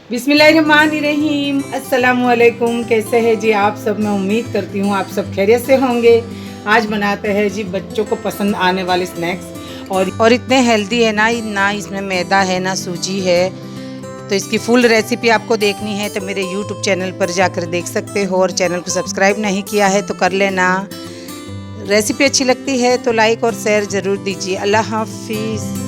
बिस्मिल्लाहिर्रहमानिर्रहीम, अस्सलामुअलैकुम। कैसे हैं जी आप सब? मैं उम्मीद करती हूँ आप सब खैरियत से होंगे। आज बनाते हैं जी बच्चों को पसंद आने वाले स्नैक्स और इतने हेल्दी है ना इसमें मैदा है ना सूजी है। तो इसकी फुल रेसिपी आपको देखनी है तो मेरे यूट्यूब चैनल पर जाकर देख सकते हो, और चैनल को सब्सक्राइब नहीं किया है तो कर लेना। रेसिपी अच्छी लगती है तो लाइक और शेयर ज़रूर दीजिए। अल्लाह हाफिज़।